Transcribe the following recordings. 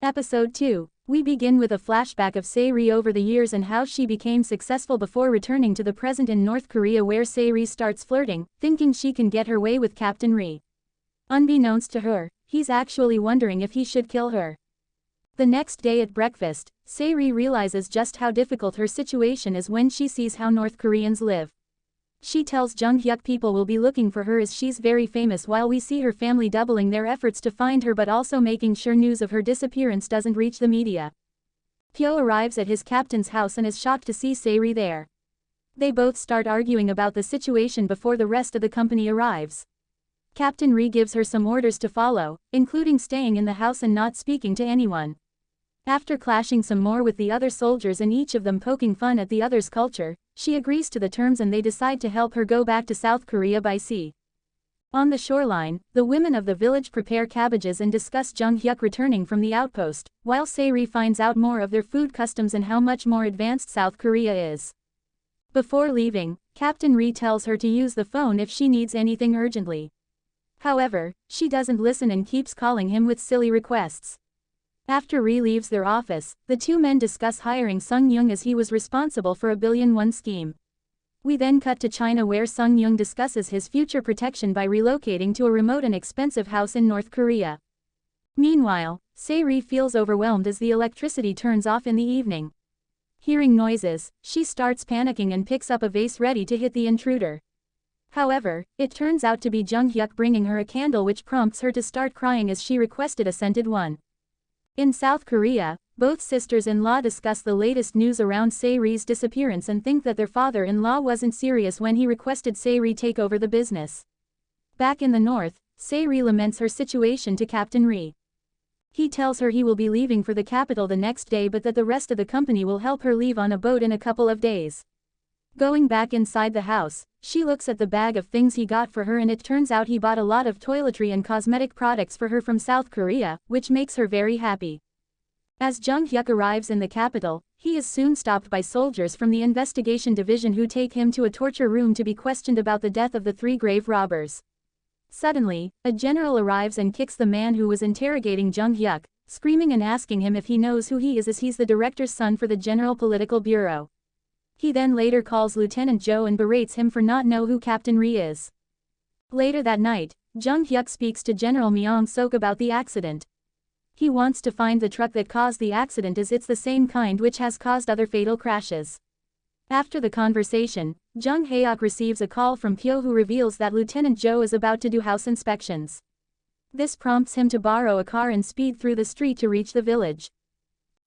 Episode 2. We begin with a flashback of Se-ri over the years and how she became successful before returning to the present in North Korea, where Se-ri starts flirting, thinking she can get her way with Captain Ri. Unbeknownst to her, he's actually wondering if he should kill her. The next day at breakfast, Se-ri realizes just how difficult her situation is when she sees how North Koreans live. She tells Jung-hyuk people will be looking for her as she's very famous, while we see her family doubling their efforts to find her but also making sure news of her disappearance doesn't reach the media. Pyo arrives at his captain's house and is shocked to see Se-ri there. They both start arguing about the situation before the rest of the company arrives. Captain Ri gives her some orders to follow, including staying in the house and not speaking to anyone. After clashing some more with the other soldiers and each of them poking fun at the other's culture, she agrees to the terms and they decide to help her go back to South Korea by sea. On the shoreline, the women of the village prepare cabbages and discuss Jung-hyuk returning from the outpost, while Se-ri finds out more of their food customs and how much more advanced South Korea is. Before leaving, Captain Ri tells her to use the phone if she needs anything urgently. However, she doesn't listen and keeps calling him with silly requests. After Ri leaves their office, the two men discuss hiring Sung-young as he was responsible for a billion-won scheme. We then cut to China, where Sung-young discusses his future protection by relocating to a remote and expensive house in North Korea. Meanwhile, Se-ri feels overwhelmed as the electricity turns off in the evening. Hearing noises, she starts panicking and picks up a vase ready to hit the intruder. However, it turns out to be Jung-hyuk bringing her a candle, which prompts her to start crying as she requested a scented one. In South Korea, both sisters-in-law discuss the latest news around Se-ri's disappearance and think that their father-in-law wasn't serious when he requested Se-ri take over the business. Back in the north, Se-ri laments her situation to Captain Ri. He tells her he will be leaving for the capital the next day, but that the rest of the company will help her leave on a boat in a couple of days. Going back inside the house, she looks at the bag of things he got for her, and it turns out he bought a lot of toiletry and cosmetic products for her from South Korea, which makes her very happy. As Jung-hyuk arrives in the capital, he is soon stopped by soldiers from the investigation division who take him to a torture room to be questioned about the death of the 3 grave robbers. Suddenly, a general arrives and kicks the man who was interrogating Jung-hyuk, screaming and asking him if he knows who he is, as he's the director's son for the General Political Bureau. He then later calls Lieutenant Jo and berates him for not know who Captain Ri is. Later that night, Jung-hyuk speaks to General Myung-sok about the accident. He wants to find the truck that caused the accident, as it's the same kind which has caused other fatal crashes. After the conversation, Jung Hae-ok receives a call from Pyo, who reveals that Lieutenant Jo is about to do house inspections. This prompts him to borrow a car and speed through the street to reach the village.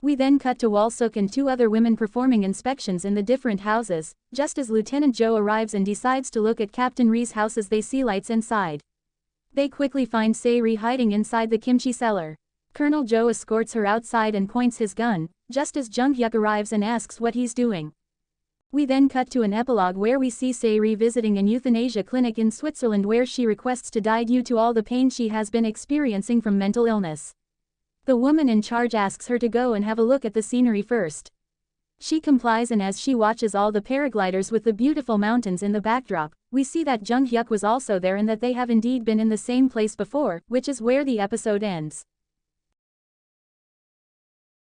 We then cut to Wal-suk and 2 other women performing inspections in the different houses, just as Lieutenant Jo arrives and decides to look at Captain Ri's house as they see lights inside. They quickly find Se-ri hiding inside the kimchi cellar. Colonel Jo escorts her outside and points his gun, just as Jung-hyuk arrives and asks what he's doing. We then cut to an epilogue where we see Se-ri visiting an euthanasia clinic in Switzerland, where she requests to die due to all the pain she has been experiencing from mental illness. The woman in charge asks her to go and have a look at the scenery first. She complies, and as she watches all the paragliders with the beautiful mountains in the backdrop, we see that Jung-hyuk was also there and that they have indeed been in the same place before, which is where the episode ends.